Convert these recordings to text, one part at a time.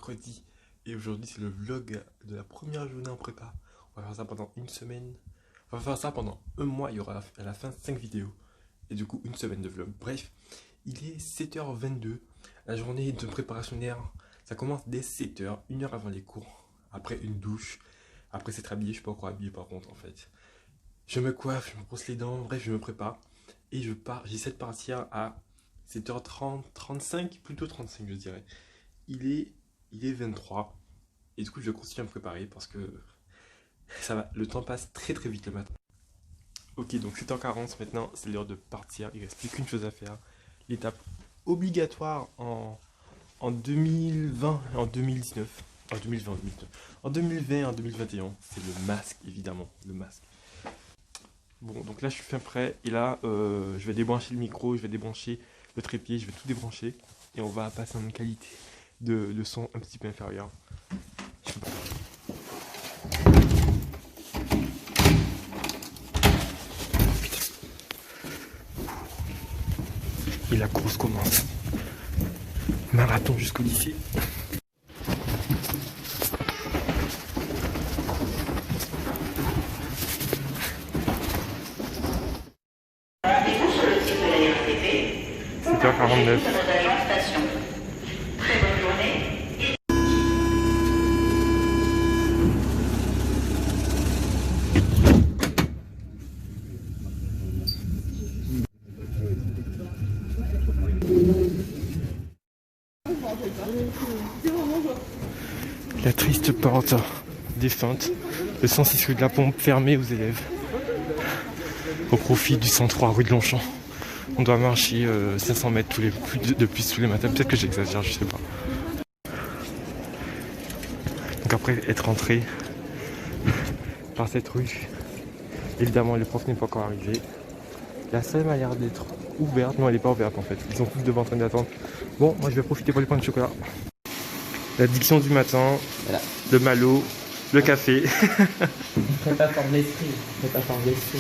mercredi et aujourd'hui c'est le vlog de la première journée en prépa. On va faire ça pendant une semaine. On va faire ça pendant un mois, il y aura à la fin 5 vidéos. Et du coup une semaine de vlog. Bref, il est 7h22. La journée de préparationnaire, ça commence dès 7h, une heure avant les cours. Après une douche, après s'être habillé, je suis pas encore habillé par contre en fait. Je me coiffe, je me brosse les dents, bref je me prépare. Et je pars, j'essaie de partir à 7h30, 35, plutôt 35 je dirais. Il est 23 et du coup je continue à me préparer parce que ça va, le temps passe très très vite le matin. Ok, donc 7h40 maintenant, c'est l'heure de partir, il reste plus qu'une chose à faire. L'étape obligatoire en 2020, en 2019, en 2020, en 2020, en 2021, c'est le masque évidemment, le masque. Bon, donc là je suis fin prêt et là je vais débrancher le micro, je vais débrancher le trépied, je vais tout débrancher et on va passer en une qualité de son un petit peu inférieur. Et la course commence. Marathon jusqu'au lycée. C'est 7h49. La triste porte défunte, le 106 rue de la Pompe fermé aux élèves au profit du 103 rue de Longchamp. On doit marcher 500 mètres de plus tous les matins, peut-être que j'exagère, je sais pas. Donc après être rentré par cette rue, évidemment le prof n'est pas encore arrivé. La salle a l'air d'être ouverte, non elle n'est pas ouverte en fait, ils sont tous devant en train d'attendre. Bon, moi je vais profiter pour les pains de chocolat. L'addiction du matin, voilà. Le malo, le café. Fais pas fort de l'esprit, fais pas fort de l'esprit.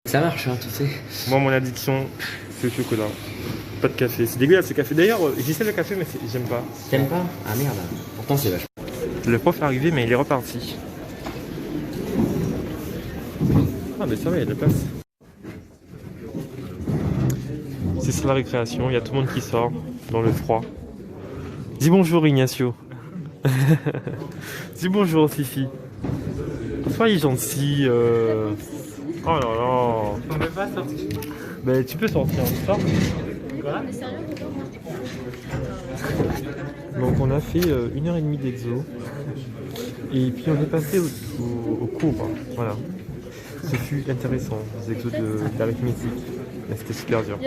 Ça marche, hein, tu sais. Moi, mon addiction, c'est le chocolat. Pas de café. C'est dégueulasse ce café. D'ailleurs, j'essaie le café, mais j'aime pas. T'aimes pas? Ah merde, pourtant c'est vachement. Le prof est arrivé, mais il est reparti. Ah, mais ça va, il y a de la place. C'est sur la récréation, il y a tout le monde qui sort dans le froid. Dis bonjour, Ignacio. Dis bonjour, Fifi. Soyez gentil. Oh là là. On peut pas sortir. Ben tu peux sortir, on sort. Quoi? Donc on a fait 1h30 d'exo. Et puis on est passé au cours. Hein. Voilà. Ce fut intéressant, les exos d'arithmétique. Mais c'était super dur.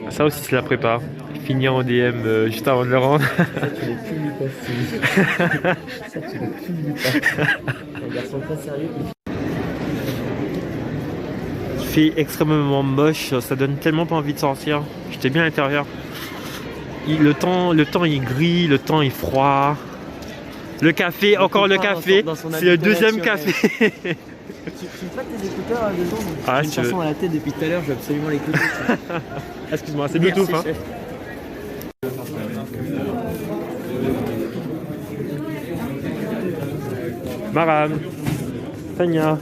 Ça aussi c'est la prépa. Finir en DM juste avant de le rendre. Ça tu l'as plus lu passer. Ça tu l'as plus lu passer. Un garçon très sérieux. Il fait extrêmement moche, ça donne tellement pas envie de sortir. J'étais bien à l'intérieur. Le temps est gris, le temps est froid. Le café, encore le café. C'est le deuxième café. Tu me prêtes tes écouteurs à 2 secondes? Ah, j'ai une chanson à la tête depuis tout à l'heure, je vais absolument l'écouter. Excuse-moi, c'est Bluetooth. Hein. Maram, Tania,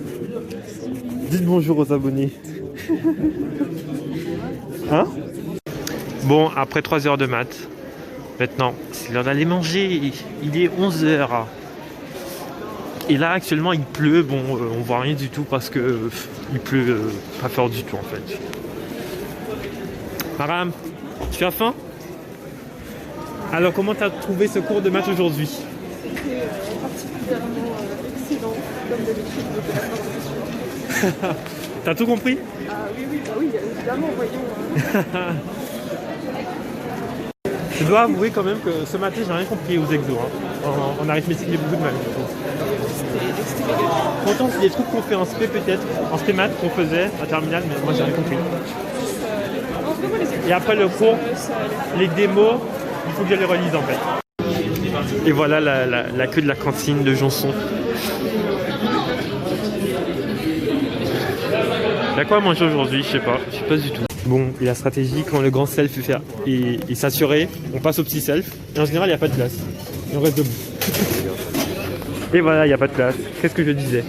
dites bonjour aux abonnés. Hein? Bon, après 3 heures de maths, maintenant, c'est l'heure d'aller manger. Il est 11h. Et là, actuellement, il pleut. Bon, on voit rien du tout parce que il pleut pas fort du tout en fait. Maram, tu as faim? Alors, comment tu as trouvé ce cours de maths aujourd'hui? C'était particulièrement excellent, comme d'habitude. T'as tout compris? Ah oui, évidemment, voyons. Je dois avouer quand même que ce matin, j'ai rien compris aux exos. Hein. En arithmétique, il y a beaucoup de mal. Pourtant, c'est des trucs qu'on fait en SP peut-être, en SP maths qu'on faisait à terminale, mais moi j'ai rien compris. Et après le cours, les démos, il faut que je les relise en fait. Et voilà la queue de la cantine de Jonson. Il y a quoi à manger aujourd'hui? Je sais pas du tout. Bon, et la stratégie, quand le grand self est saturé, on passe au petit self. Et en général, il n'y a pas de place. Et on reste debout. Et voilà, il n'y a pas de place. Qu'est-ce que je disais?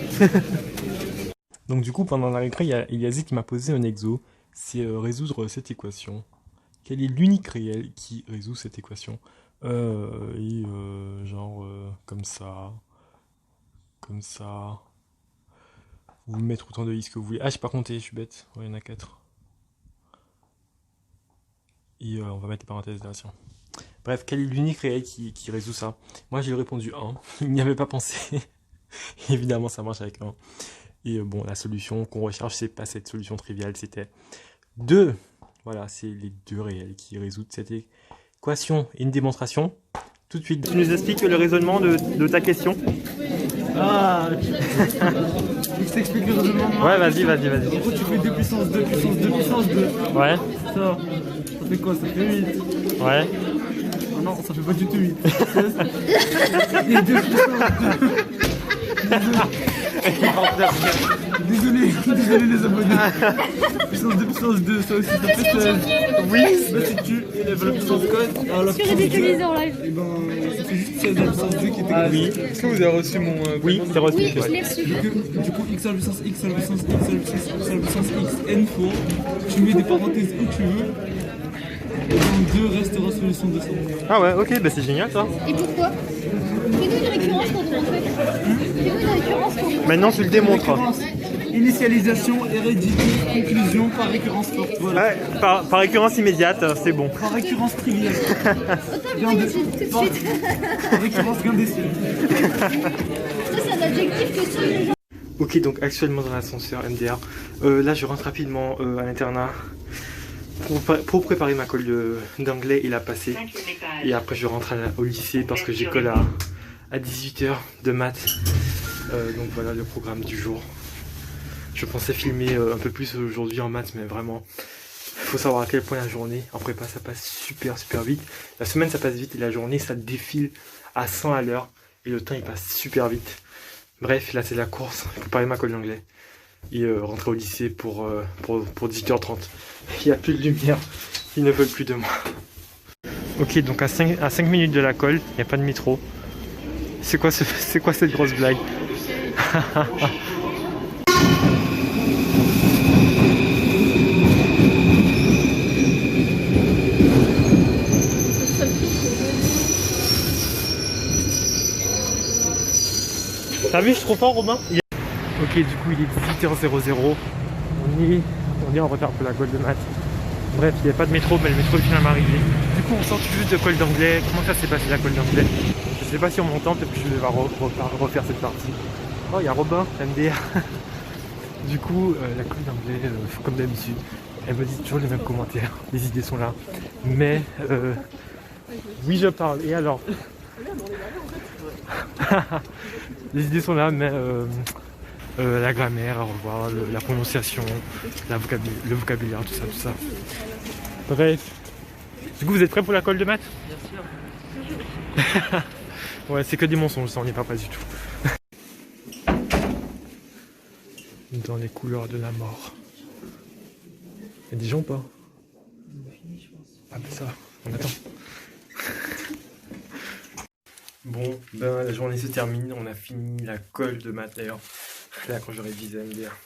Donc du coup, pendant la récré, il y a Zé qui m'a posé un exo. C'est résoudre cette équation. Quel est l'unique réel qui résout cette équation? Genre comme ça. Comme ça. Vous mettre autant de i que vous voulez. Ah, je sais pas compter, je suis bête. Ouais, il y en a 4. Et on va mettre les parenthèses là, tiens. Bref, quel est l'unique réel qui résout ça? Moi, j'ai répondu 1. Il n'y avait pas pensé. Évidemment, ça marche avec 1. Et bon, la solution qu'on recherche, c'est pas cette solution triviale, c'était 2. Voilà, c'est les 2 réels qui résout cette équation. Et une démonstration, tout de suite. Tu nous expliques le raisonnement de ta question? Ah, je t'explique le raisonnement. Ouais, vas-y. En gros, tu fais 2 puissance 2 puissance 2 puissance 2. Ouais. Ça fait quoi? Ça fait 8. Ouais. Ah non, ça fait pas du tout 8. Et 2 puissance 2. Désolé les abonnés. Puissance 2 puissance 2, ça aussi ça fait 16. Oui. Bah si tu élèves la puissance 4 à la puissance 2, en live. et ben ça fait juste 16 la puissance 2 qui était Oui. Est-ce que vous avez reçu mon Oui, c'est reçu. Oui, je l'ai reçu. Du coup, x à la puissance x à la puissance x à la puissance x à la puissance x n fois, tu mets des parenthèses où tu veux, et donc 2 restera solution de 100. Ah ouais, ok, bah c'est génial ça. Et pourquoi? Fais-nous une récurrence pour démontrer. Fais-nous une récurrence pour démontrer. Maintenant, tu le démontres. Récurrence, initialisation, hérédité, conclusion par récurrence forte. Voilà. Ouais, par récurrence immédiate, c'est bon. Par récurrence triviale. Autant le dire tout de suite. Par récurrence gain des ciels. Ça, c'est un adjectif que tu les gens. Ok, donc actuellement dans l'ascenseur MDR. Là, je rentre rapidement à l'internat pour préparer ma colle d'anglais et la passer. Et après, je rentre au lycée parce que j'ai colle à 18h de maths. Donc voilà le programme du jour. Je pensais filmer un peu plus aujourd'hui en maths, mais vraiment, il faut savoir à quel point la journée en prépa ça passe super vite. La semaine ça passe vite et la journée ça défile à 100 à l'heure et le temps il passe super vite. Bref, là c'est la course, il faut parler ma colle d'anglais et rentrer au lycée pour 18h30. Il n'y a plus de lumière, ils ne veulent plus de moi. Ok, donc à 5 minutes de la colle, il n'y a pas de métro. C'est quoi cette grosse blague? T'as vu, je suis trop fort, Robin? Ok, du coup, il est 18h00. On est en retard pour la colle de maths. Bref, il n'y a pas de métro, mais le métro est finalement arrivé. Du coup, on sort tout juste de colle d'anglais. Comment ça s'est passé la colle d'anglais? Je sais pas si on m'entend, peut-être que je vais refaire cette partie. Oh, il y a Robin, MDR. Du coup, la colle d'anglais, comme d'habitude, elle me dit toujours les mêmes commentaires. Les idées sont là. Mais, oui, je parle. Et alors? Les idées sont là, mais la grammaire, à revoir, la prononciation, le vocabulaire, tout ça. Bref. Du coup, vous êtes prêts pour la colle de maths? Bien sûr. Ouais, c'est que des mensonges, ça, on n'y va pas du tout. Dans les couleurs de la mort. Il y a des gens ou pas? Ah ben ça, on attend. Bon, ben la journée se termine, on a fini la colle de maths d'ailleurs. Là quand je révise MDR.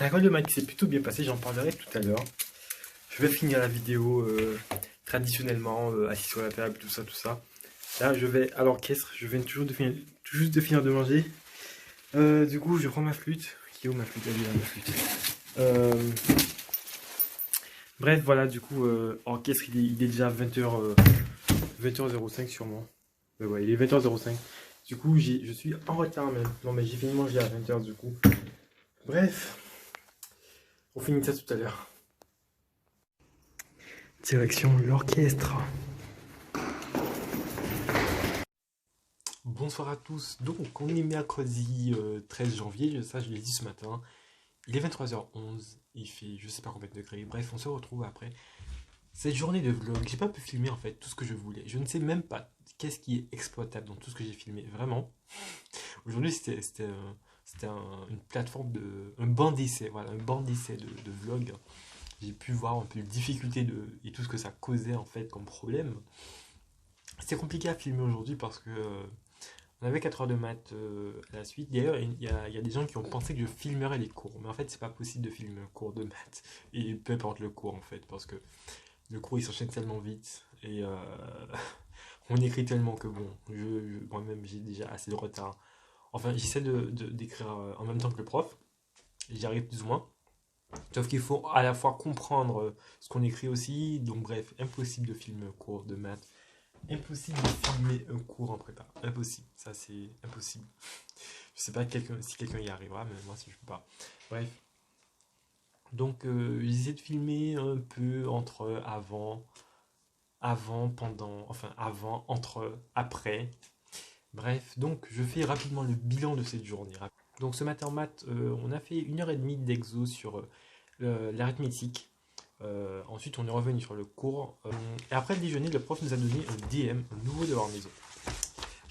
La colle de maths s'est plutôt bien passée, j'en parlerai tout à l'heure. Je vais finir la vidéo traditionnellement, assis sur la table, tout ça. Là je vais à l'orchestre, je viens tout juste de finir de manger. Du coup je prends ma flûte. Qui est où ma flûte? Elle est là, ma flûte. Bref voilà, du coup orchestre il est déjà 20h05 sûrement. Ouais, il est 20h05. Du coup, je suis en retard même. Non, mais j'ai fini de manger à 20h du coup. Bref, on finit ça tout à l'heure. Direction l'orchestre. Bonsoir à tous. Donc, on est mercredi 13 janvier. Ça, je l'ai dit ce matin. Il est 23h11. Il fait je sais pas combien de degrés. Bref, on se retrouve après cette journée de vlog. J'ai pas pu filmer en fait tout ce que je voulais. Je ne sais même pas qu'est-ce qui est exploitable dans tout ce que j'ai filmé. Vraiment. Aujourd'hui, c'était une plateforme un banc d'essai. Voilà, un banc d'essai de vlog. j'ai pu voir un peu les difficultés et tout ce que ça causait en fait comme problème. C'est compliqué à filmer aujourd'hui parce que on avait 4 heures de maths à la suite. D'ailleurs, il y a des gens qui ont pensé que je filmerais les cours. Mais en fait, c'est pas possible de filmer un cours de maths. Et peu importe le cours en fait. Parce que le cours il s'enchaîne tellement vite. Et on écrit tellement que bon, moi-même j'ai déjà assez de retard. Enfin, j'essaie d'écrire en même temps que le prof. J'y arrive plus ou moins. Sauf qu'il faut à la fois comprendre ce qu'on écrit aussi. Donc bref, impossible de filmer un cours de maths. Impossible de filmer un cours en prépa. Impossible. Ça, c'est impossible. Je sais pas si quelqu'un y arrivera, mais moi, si je peux pas. Bref. Donc, j'essaie de filmer un peu entre avant, pendant, enfin, avant, entre, après. Bref, donc, je fais rapidement le bilan de cette journée. Donc, ce matin en maths, on a fait 1h30 d'exo sur l'arithmétique. Ensuite, on est revenu sur le cours. Et après le déjeuner, le prof nous a donné un DM, un nouveau devoir maison.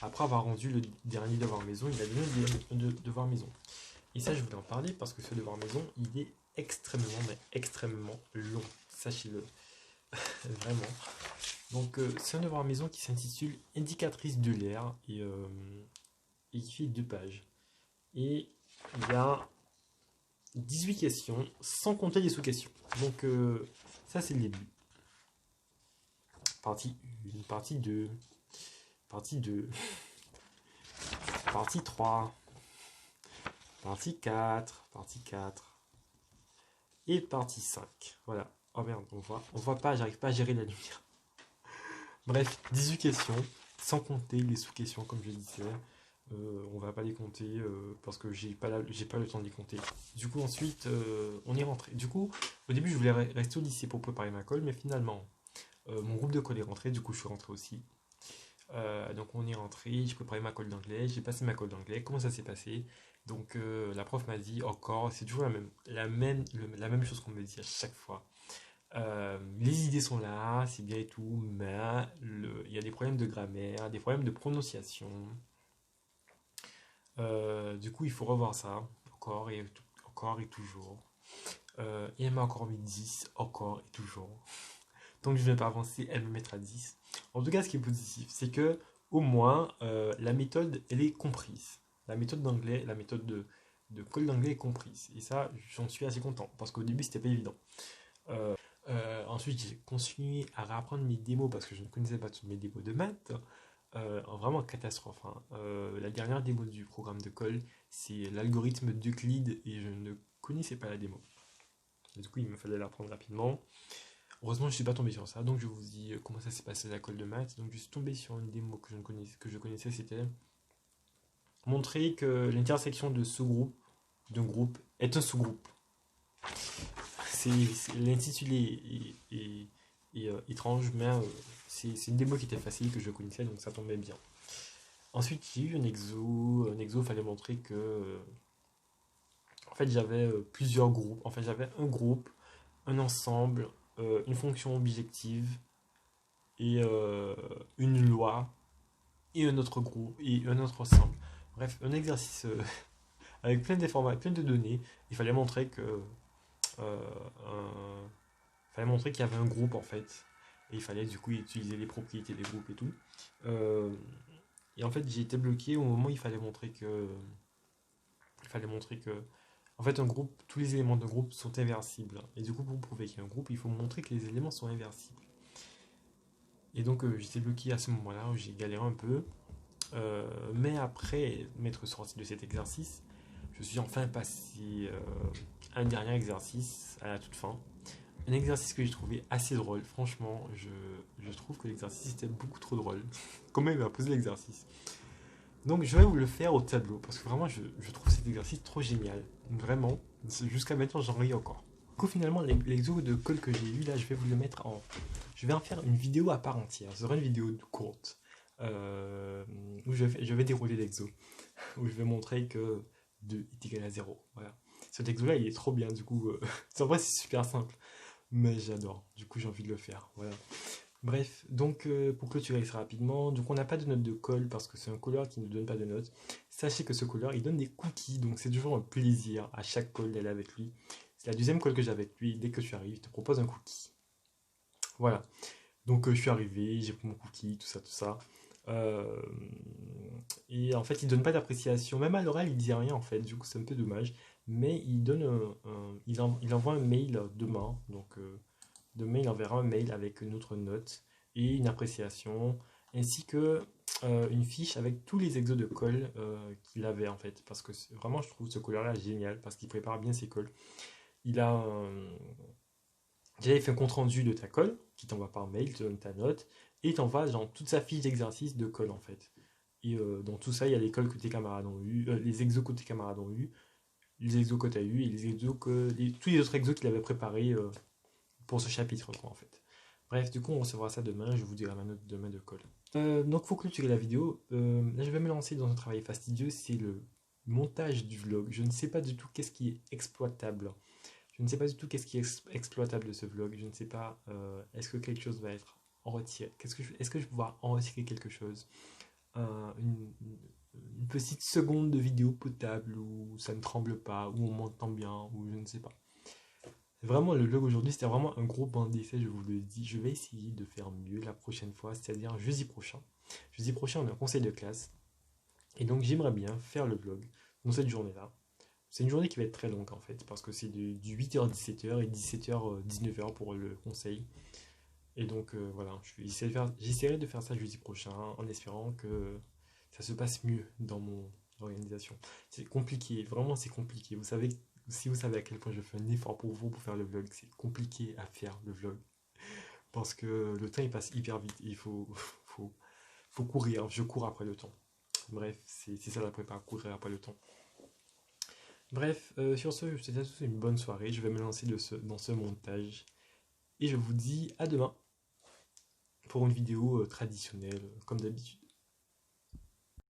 Après avoir rendu le dernier devoir maison, il a donné un devoir maison. Et ça, je voulais en parler parce que ce devoir maison, il est extrêmement, mais extrêmement long. Sachez-le. Vraiment. Donc, c'est un devoir maison qui s'intitule Indicatrice de l'air et qui fait 2 pages. Et il y a 18 questions, sans compter les sous-questions. Donc, ça, c'est le début. Partie 1, partie 2, partie 2, partie 3, partie 4, partie 4, et partie 5. Voilà. Oh merde, on voit pas, j'arrive pas à gérer la lumière. Bref, 18 questions, sans compter les sous-questions, comme je disais. On va pas les compter parce que j'ai pas le temps de les compter. Du coup ensuite on est rentré. Du coup au début je voulais rester au lycée pour préparer ma colle, mais finalement mon groupe de colle est rentré, du coup je suis rentré aussi. Donc on est rentré, j'ai préparé ma colle d'anglais, j'ai passé ma colle d'anglais. Comment ça s'est passé? Donc la prof m'a dit encore, c'est toujours la même chose qu'on me dit à chaque fois. Les idées sont là, c'est bien et tout, mais il y a des problèmes de grammaire, des problèmes de prononciation. Du coup, il faut revoir ça encore et toujours. Et elle m'a encore mis 10, encore et toujours. Donc, je ne vais pas avancer, elle me mettra 10. En tout cas, ce qui est positif, c'est que au moins, la méthode, elle est comprise. La méthode d'anglais, la méthode de colle d'anglais est comprise. Et ça, j'en suis assez content, parce qu'au début, c'était pas évident. Ensuite, j'ai continué à réapprendre mes démos, parce que je ne connaissais pas toutes mes démos de maths. Vraiment catastrophe. Hein. La dernière démo du programme de colle, c'est l'algorithme d'Euclide et je ne connaissais pas la démo. Et du coup, il me fallait l'apprendre rapidement. Heureusement, je ne suis pas tombé sur ça. Donc, je vous dis comment ça s'est passé la colle de maths. Donc, je suis tombé sur une démo que je connaissais, c'était montrer que l'intersection de sous-groupe d'un groupe est un sous-groupe. L'intitulé est étrange, mais c'est une démo qui était facile, que je connaissais, donc ça tombait bien. Ensuite, j'ai eu un exo. Un exo, fallait montrer que en fait, j'avais plusieurs groupes. En fait, j'avais un groupe, un ensemble, une fonction objective et une loi et un autre groupe et un autre ensemble. Bref, un exercice avec plein de données. Il fallait montrer que qu'il y avait un groupe en fait. Et il fallait du coup utiliser les propriétés des groupes et tout. Et en fait, j'ai été bloqué au moment où il fallait montrer que en fait, un groupe, tous les éléments d'un groupe sont inversibles. Et du coup, pour prouver qu'il y a un groupe, il faut montrer que les éléments sont inversibles. Et donc, j'étais bloqué à ce moment-là, où j'ai galéré un peu. Mais après m'être sorti de cet exercice, je suis enfin passé un dernier exercice à la toute fin. Un exercice que j'ai trouvé assez drôle. Franchement, je trouve que l'exercice était beaucoup trop drôle. Comment il m'a posé l'exercice. Donc je vais vous le faire au tableau, parce que vraiment je trouve cet exercice trop génial. Vraiment, jusqu'à maintenant j'en ris encore. Du coup finalement l'exo de colle que j'ai eu là, je vais vous le mettre en... Je vais en faire une vidéo à part entière. Ce sera une vidéo courte. Où je vais dérouler l'exo. Où je vais montrer que 2 est égal à 0. Voilà. Cet exo là il est trop bien du coup. En vrai c'est super simple. Mais j'adore. Du coup j'ai envie de le faire. Voilà. Bref, donc pour clôturer ça rapidement, donc on n'a pas de note de colle parce que c'est un colleur qui ne donne pas de notes. Sachez que ce colleur il donne des cookies, donc c'est toujours un plaisir à chaque colle d'aller avec lui. C'est la deuxième call que j'ai avec lui. Dès que tu arrives, il te propose un cookie. Voilà. Donc je suis arrivé, j'ai pris mon cookie, tout ça. Euh, et en fait, il donne pas d'appréciation. Même à l'oral, il dit rien en fait. Du coup, c'est un peu dommage. Mais il donne il envoie un mail demain. Donc demain, il enverra un mail avec une autre note et une appréciation, ainsi que une fiche avec tous les exos de colle qu'il avait en fait. Parce que vraiment, je trouve ce colleur-là génial parce qu'il prépare bien ses colles. Il a déjà, il fait un compte rendu de ta colle, qui t'envoie par mail, il te donne ta note, et il t'envoie genre toute sa fiche d'exercice de colle en fait. Et dans tout ça, il y a les colles que tes camarades ont eu, les exos que tes camarades ont eu, les exos que tu as eu, et les exos tous les autres exos qu'il avait préparés pour ce chapitre quoi en fait. Bref, du coup, on recevra ça demain, je vous dirai ma note demain de colle. Donc, faut clôturer la vidéo. Là, je vais me lancer dans un travail fastidieux, c'est le montage du vlog. Je ne sais pas du tout qu'est-ce qui est exploitable. Je ne sais pas du tout qu'est-ce qui est exploitable de ce vlog. Je ne sais pas, est-ce que quelque chose va être en retiré. Est-ce que je vais pouvoir en retirer quelque chose, une petite seconde de vidéo potable où ça ne tremble pas, où on m'entend bien, ou je ne sais pas. Vraiment, le vlog aujourd'hui, c'était vraiment un gros bain d'essai, je vous le dis. Je vais essayer de faire mieux la prochaine fois, c'est-à-dire jeudi prochain. Jeudi prochain, on a un conseil de classe. Et donc, j'aimerais bien faire le vlog dans cette journée-là. C'est une journée qui va être très longue en fait, parce que c'est du 8h-17h et 17h-19h pour le conseil. Et donc voilà, j'essaierai de faire ça jeudi prochain en espérant que ça se passe mieux dans mon organisation. C'est compliqué, vraiment c'est compliqué. Vous savez, si vous savez à quel point je fais un effort pour vous pour faire le vlog, c'est compliqué à faire le vlog. Parce que le temps il passe hyper vite, il faut courir, je cours après le temps. Bref, c'est ça la prépa, courir après le temps. Bref, sur ce, je vous souhaite à tous une bonne soirée. Je vais me lancer dans ce montage. Et je vous dis à demain pour une vidéo traditionnelle, comme d'habitude.